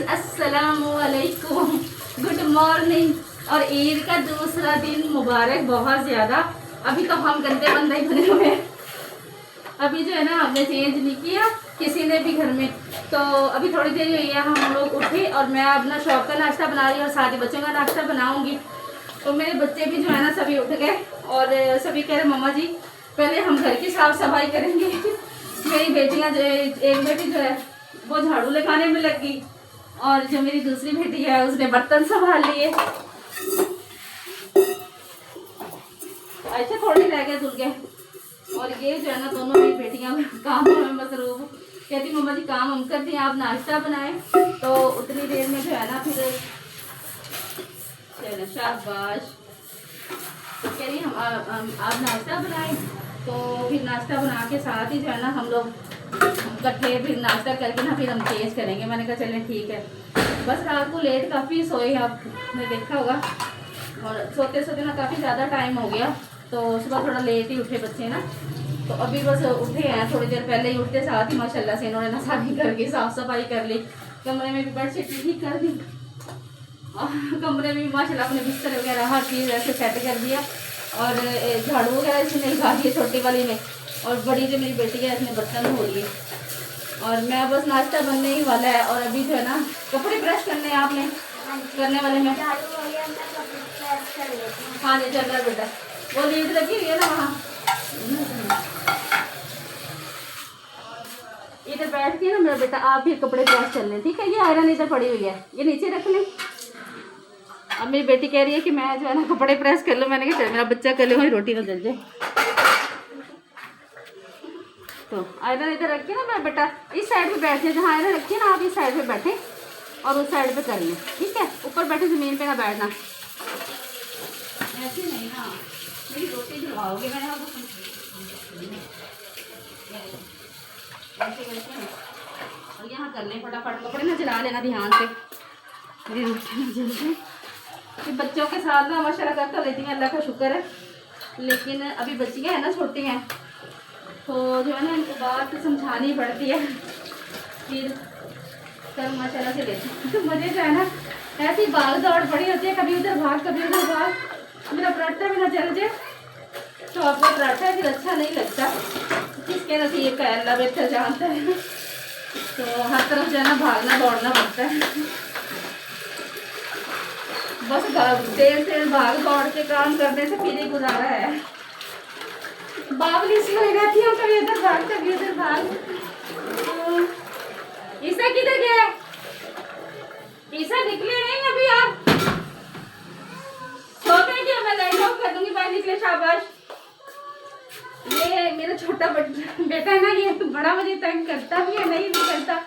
अस्सलामुअलैकुम, good morning. और ईद का दूसरा दिन मुबारक बहुत ज़्यादा। अभी तो हम गंदे बंदे ही बने हुए हैं। अभी जो है ना हमने चेंज नहीं किया किसी ने भी घर में। तो अभी थोड़ी देर हुई है हम लोग उठे और मैं अपना शॉप का नाश्ता बना रही हूँ और साथ ही बच्चों का नाश्ता बनाऊँगी। तो मेरे बच्चे भी जो है ना सभी उठ गए और सभी कह रहे मम्मा जी पहले हम घर की साफ़ सफाई करेंगे। मेरी बेटियाँ जो एक बेटी जो है वो झाड़ू लगाने में लग गई और जो मेरी दूसरी बेटी है उसने बर्तन संभाल लिए। अच्छा थोड़ी रह गए धुल गए। और ये जो है ना दोनों मेरी बेटियां कामों में मसरूफ। कहती मम्मा जी काम हम कर दिए आप नाश्ता बनाएं। तो उतनी देर में जो है ना फिर चलो शाबाश। तो कह रही हम आप नाश्ता बनाएं। तो फिर नाश्ता बना के साथ ही जो है ना हम लोग इकट्ठे फिर नाश्ता करके ना फिर हम चेंज करेंगे। मैंने कहा चलें ठीक है। बस रात को लेट काफ़ी सोए आपने देखा होगा और सोते सोते ना काफ़ी ज़्यादा टाइम हो गया। तो सुबह थोड़ा लेट ही उठे बच्चे ना। तो अभी बस उठे हैं थोड़ी देर पहले ही। उठते साथ ही माशाल्लाह से इन्होंने ना सारी घर की साफ़ सफाई कर ली। कमरे में भी बेडशीट ठीक कर दी और कमरे में भी माशाल्लाह अपने बिस्तर वगैरह हर चीज़ ऐसे सेट कर दिया। और झाड़ू वगैरह इसने लगा दिए छोटी वाली ने और बड़ी जो मेरी बेटी है इसने बर्तन धो लिए। और मैं बस नाश्ता बनने ही वाला है। और अभी जो है ना कपड़े प्रेस करने हैं आपने करने वाले में। हाँ जी चल रहा है बेटा वो लीड लगी हुई है ना वहाँ इधर बैठ के ना मेरा बेटा आप भी कपड़े प्रेस कर लें ठीक है। ये आयरन इधर पड़ी हुई है ये नीचे रख लें। अब मेरी बेटी कह रही है कि मैं जो है ना कपड़े प्रेस कर लूँ। मैंने कहा चल मेरा बच्चा कर ले वही रोटी ना जल जाए। तो आयरन इधर रख के ना मेरा बेटा इस साइड पे बैठे जहाँ आयरन रखी है ना आप इस साइड पे बैठे और उस साइड पे कर लें ठीक है। ऊपर बैठे ज़मीन पे ना बैठना ऐसे नहीं ना मेरी रोटी जलवाओगे। मैंने ऐसे करके और यहाँ कर लें फटाफट कपड़े ना जला लेना ध्यान से मेरी रोटी ना जल जाए। कि बच्चों के साथ ना माशाल्लाह कर तो लेती हैं अल्लाह का शुक्र है। लेकिन अभी बच्चियाँ हैं ना छोटी हैं तो जो है ना इनको बात समझानी पड़ती है। फिर कल माशाल्लाह से लेती तो मुझे जो है ना ऐसी भाग दौड़ पड़ी होती है कभी उधर भाग कभी उधर भाग। मेरा पराठा भी ना जल जाए तो आपका पराठा फिर अच्छा नहीं लगता। किसके नसीब का अल्लाह बेहतर जानता है। तो हर तरफ जो है ना भागना दौड़ना पड़ता है। बस देर भाग दौड़ के काम करने से फिर ही गुजारा है। बावली सी हो रहती हूँ कभी उधर भाग कभी उधर भाग। ईसा किधर गया? ईसा निकले नहीं अभी आप सो गए क्या? मैं लाइट ऑफ कर दूंगी बाहर निकले शाबाश। ये मेरा छोटा बेटा है ना ये बड़ा मुझे तंग करता भी है नहीं भी करता।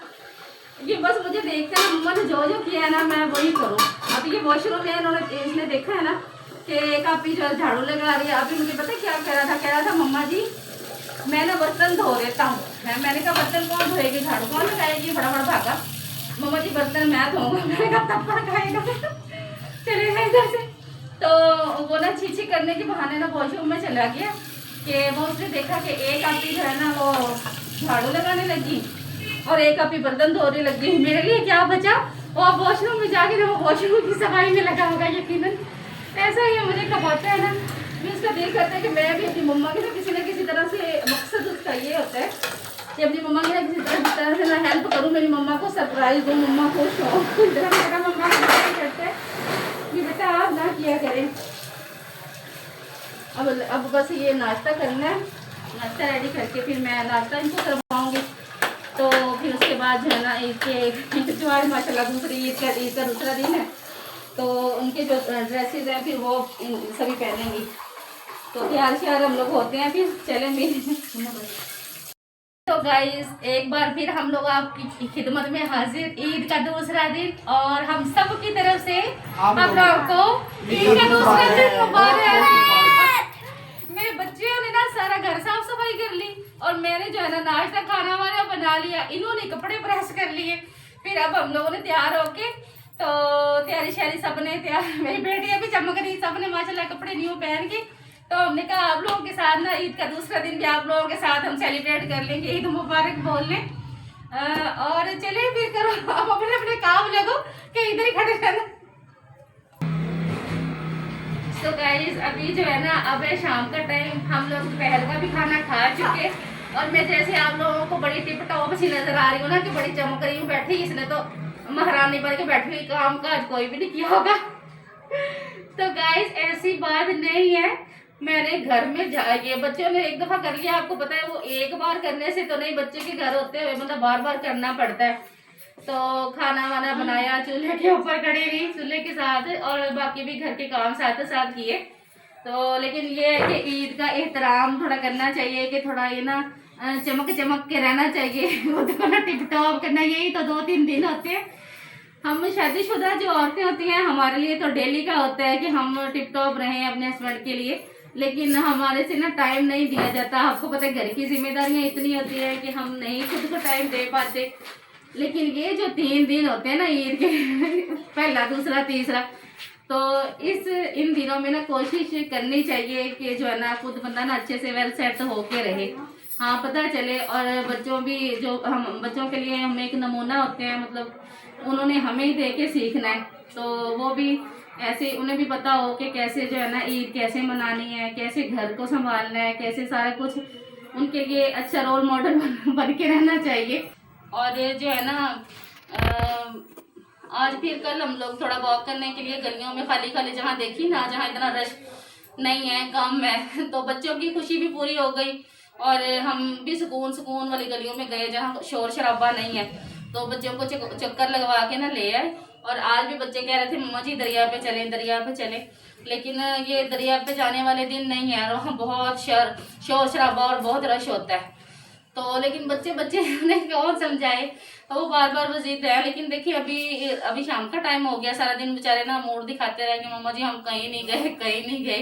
ये बस मुझे देखकर ना मम्मा ने जो किया है ना मैं वही करूँ। अभी ये वॉशरूम में इसने देखा है ना कि एक आपी जो झाड़ू लगा रही है। अभी मुझे पता क्या कह रहा था मम्मा जी मैं ना बर्तन धो देता हूँ। मैंने कहा बर्तन कौन धोएगी झाड़ू कौन लगाएगी फटाफट भागा। मम्मा जी बर्तन मैं धोऊंगा। मैंने कहा तब पर खाएगा चलेगा इधर से। तो वो ना छीछी करने के बहाने ना वॉशरूम में चला गया कि वो उसने देखा कि एक आपी जो है ना वो झाड़ू लगाने लगी और एक आपी बर्तन धोने लगी। मेरे लिए क्या बचा वो वॉशरूम में जाके वो वॉशरूम की सफाई में लगा होगा यकीनन। ऐसा ही मुझे कबाता है ना भी उसका दिल करता है कि मैं भी अपनी मम्मा की ना किसी तरह से मकसद उसका ये होता है कि अपनी मम्मा की ना किसी तरह से ना हेल्प करूँ। मेरी मम्मा को सरप्राइज दूँ मम्मा को शौक मेरा मम्मा करता है कि बेटा आप ना किया करें। अब बस ये नाश्ता करना है। नाश्ता रेडी करके फिर मैं नाश्ता इनको करवाऊँगी। तो फिर उसके बाद जो है ना एक जो आज माशाल्लाह दूसरी ईद का दूसरा दिन है तो उनके जो ड्रेसेस हैं फिर वो सभी पहनेंगी। तो तैयार श्यार हम लोग होते हैं फिर चलें मिल। तो गाइस एक बार फिर हम लोग आपकी खिदमत में हाजिर ईद का दूसरा दिन और हम सब की तरफ से आप लोगों को ईद का दूसरा दिन मुबारक। मेरे बच्चियों ने ना सारा घर साफ सफाई कर ली और मैंने जो है ना नाश्ता खाना वाना बना लिया। इन्होंने कपड़े प्रेस कर लिए। फिर अब हम लोगों ने तैयार होके तो तैयारी श्यारी सबने तैयार मेरी बेटियां भी चमक रही सबने माशाल्लाह कपड़े न्यू पहन के। तो हमने कहा आप लोगों के साथ ना ईद का दूसरा दिन भी आप लोगों के साथ हम सेलिब्रेट कर लेंगे ईद मुबारक बोल लें। और चलिए फिर करो आप अपने अपने काम लगो गाइस अभी जो है ना, अब है शाम का टाइम, हम लोग दोपहर का भी खाना खा चुके। और मैं जैसे आप लोगों को बड़ी टिप टॉप सी नजर आ रही हूँ ना, कि बड़ी चमक रही हूँ बैठी, इसने तो महारानी बन के बैठी हुई, काम काज कोई भी नहीं किया होगा। तो गाइस ऐसी बात नहीं है, मैंने घर में ये बच्चों ने एक दफा कर लिया, आपको पता है वो एक बार करने से तो नहीं, बच्चे के घर होते हुए मतलब बार बार करना पड़ता है। तो खाना वाना बनाया, चूल्हे के ऊपर खड़ी रही चूल्हे के साथ, और बाकी भी घर के काम साथ साथ किए। तो लेकिन ये है कि ईद का एहतराम थोड़ा करना चाहिए, कि थोड़ा ये ना चमक चमक के रहना चाहिए। खुद को ना टिप टॉप करना, यही तो 2-3 दिन होते हैं। हम शादीशुदा जो औरतें होती हैं, हमारे लिए तो डेली का होता है कि हम टिप टॉप रहें अपने हस्बैंड के लिए, लेकिन हमारे से ना टाइम नहीं दिया जाता। आपको पता है घर की जिम्मेदारियां इतनी होती है कि हम नहीं खुद को टाइम दे पाते। लेकिन ये जो 3 दिन होते हैं ना ईद के, पहला दूसरा तीसरा, तो इन दिनों में ना कोशिश करनी चाहिए कि जो है ना खुद बंदा ना अच्छे से वेल सेट होके रहे, हाँ पता चले। और बच्चों भी, जो हम बच्चों के लिए हम एक नमूना होते हैं, मतलब उन्होंने हमें ही देख के सीखना है, तो वो भी ऐसे उन्हें भी पता हो कि कैसे जो है ना ईद कैसे मनानी है, कैसे घर को संभालना है, कैसे सारा कुछ उनके लिए अच्छा रोल मॉडल बन के रहना चाहिए। और जो है ना आज फिर कल हम लोग थोड़ा वॉक करने के लिए गलियों में खाली खाली जहाँ देखी ना, जहाँ इतना रश नहीं है कम है, तो बच्चों की खुशी भी पूरी हो गई और हम भी सुकून वाली गलियों में गए जहाँ शोर शराबा नहीं है। तो बच्चों को चक्कर लगवा के ना ले आए। और आज भी बच्चे कह रहे थे मम्मा जी दरिया पे चलें, लेकिन ये दरिया पे जाने वाले दिन नहीं है, वहाँ बहुत शोर शराबा और बहुत रश होता है। तो लेकिन बच्चे उन्हें कौन समझाए, वो बार वो जिद है। लेकिन देखिए अभी शाम का टाइम हो गया, सारा दिन बेचारे ना मूड दिखाते रहे कि मम्मा जी हम कहीं नहीं गए।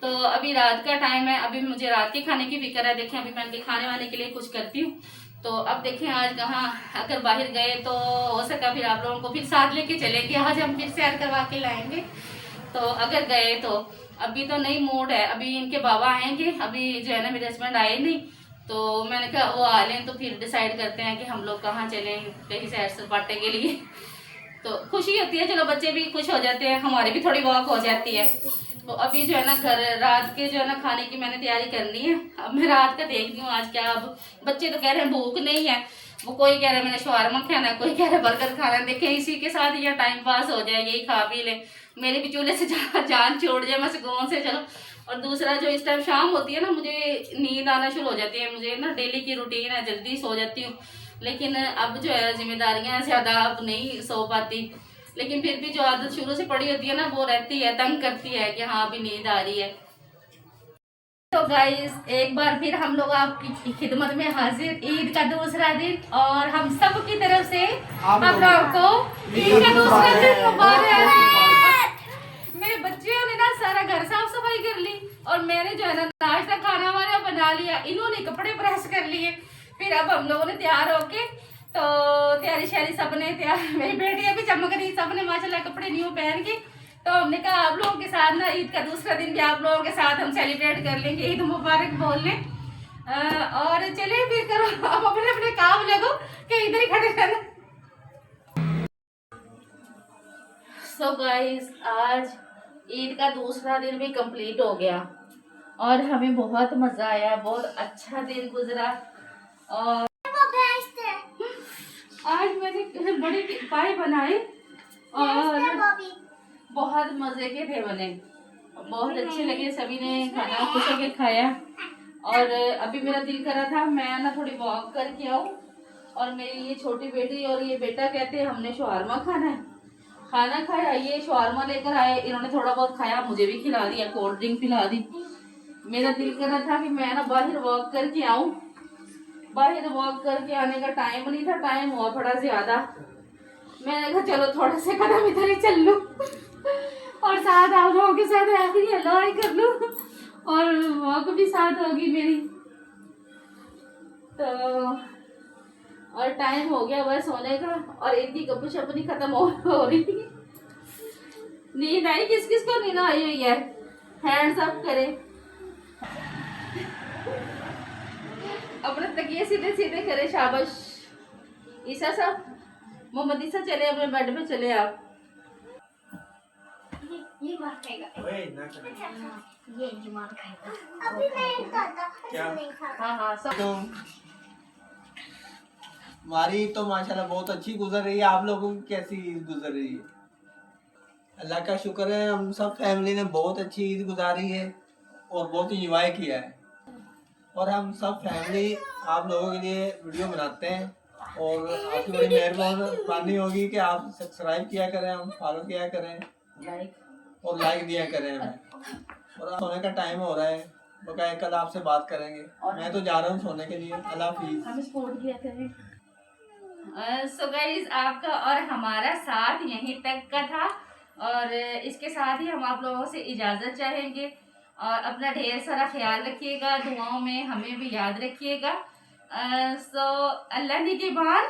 तो अभी रात का टाइम है, अभी मुझे रात के खाने की फिक्र है। देखें अभी मैं इनके खाने वाने के लिए कुछ करती हूँ। तो अब देखें आज कहाँ, अगर बाहर गए तो हो सका फिर आप लोगों को फिर साथ लेके चलेंगे, आज हम फिर सैर करवा के लाएंगे। तो अगर गए तो अभी तो नहीं मूड है, अभी इनके बाबा आएंगे, अभी जो है ना मेरे हस्बैंड आए नहीं, तो मैंने कहा वो आ लें तो फिर डिसाइड करते हैं कि हम लोग कहाँ चलें कहीं सैर सपाटे के लिए। तो खुशी होती है, चलो बच्चे भी खुश हो जाते हैं, हमारी भी थोड़ी वॉक हो जाती है। तो अभी जो है ना घर रात के जो है ना खाने की मैंने तैयारी करनी है। अब मैं रात का देख रही हूँ आज क्या। अब बच्चे तो कह रहे हैं भूख नहीं है, वो कोई कह रहा है मैंने शवारमा खाना है, कोई कह रहा है बर्गर खाना है। देखें इसी के साथ ये टाइम पास हो जाए, यही खा पी ले, मेरे भी चूल्हे से जान छोड़ जाए, मैं सुकून से चलो। और दूसरा जो इस टाइम शाम होती है ना, मुझे नींद आना शुरू हो जाती है, मुझे ना डेली की रूटीन है, जल्दी सो जाती हूँ। लेकिन अब जो है जिम्मेदारियां ज़्यादा अब नहीं सो पाती, लेकिन फिर भी जो आदत शुरू से पड़ी होती है ना वो रहती है, तंग करती है कि हाँ अभी नींद आ रही है। तो गाइस एक बार फिर हम लोग आपकी खिदमत में हाजिर, ईद का दूसरा दिन, और हम सब की तरफ से आप लोगों को ईद का दूसरा दिन मुबारक। मेरे बच्चों ने ना सारा घर साफ सफाई कर ली, और मैंने जो है ना नाश्ता खाना वाना बना लिया, इन्होंने कपड़े प्रेस कर लिए। फिर अब हम लोगों ने तैयार होके तो तैयारी शैयारी सबने तैयार, मेरी बेटियां भी चमक रही, सबने माशाल्लाह कपड़े न्यू पहन के। तो हमने कहा आप लोगों के साथ ना ईद का दूसरा दिन भी आप लोगों के साथ हम सेलिब्रेट कर लेंगे, ईद मुबारक बोल लें। और चले फिर करो अब अपने अपने काम लगो कि इधर ही खड़े रहना। सो गाइस आज ईद का दूसरा दिन भी कंप्लीट हो गया और हमें बहुत मजा आया, बहुत अच्छा दिन गुजरा। और आज मैंने बड़े पाए बनाए और बहुत मजे के थे बने, बहुत अच्छे लगे, सभी ने खाना खुश होकर खाया। और अभी मेरा दिल कर रहा था मैं ना थोड़ी वॉक करके आऊँ, और मेरी ये छोटी बेटी और ये बेटा कहते हैं हमने शवारमा खाना है। खाना खाया, ये शवारमा लेकर आए, इन्होंने थोड़ा बहुत खाया, मुझे भी खिला दिया, कोल्ड ड्रिंक पिला दी। मेरा दिल कर रहा था कि मैं ना बाहर वॉक करके आऊँ, बाहर वॉक करके आने का टाइम नहीं था, टाइम हुआ थोड़ा ज्यादा। मैंने कहा चलो थोड़ा से कदम इधर ही चल लूँ और साथ आप लोगों के साथ आखिरी अल्लाह कर लूँ, और वॉक भी साथ होगी मेरी। तो और टाइम हो गया बस सोने का, और इनकी गप्पशप नहीं खत्म हो रही थी। नींद आई? किस किस को नींद आई हुई है? हैंड्स अप करे, अपने तकिए सीधे सीधे करे, शाबाश। ईसा साहब, मोहम्मद ईसा चले अपने बेड पे चले आप। ये मार खाएगा। ओए ना कर। ये मार खाएगा। अभी नहीं खाता, क्या? नहीं खाता। हाँ हाँ सब। तो हमारी तो माशाल्लाह बहुत अच्छी गुजर रही है। आप लोगों की कैसी ईद गुजर रही है? अल्लाह का शुक्र है, हम सब फैमिली ने बहुत अच्छी ईद गुजारी है और बहुत इंजॉय किया है। और हम सब फैमिली आप लोगों के लिए वीडियो बनाते हैं और आपकी बड़ी मेहरबानी होगी कि आप सब्सक्राइब किया करें, हम फॉलो किया करें और लाइक दिया करें हमें। और अब सोने का टाइम हो रहा है, बकाया कल आपसे बात करेंगे। मैं तो जा रहा हूँ सोने के लिए। अल्लाह हाफिज। हम सपोर्ट किया करें। सो गाइस, आपका और हमारा साथ यहीं तक का था और इसके साथ ही हम आप लोगों से इजाज़त चाहेंगे और अपना ढेर सारा ख्याल रखिएगा, दुआओं में हमें भी याद रखिएगा। सो अल्लाह निगहबान।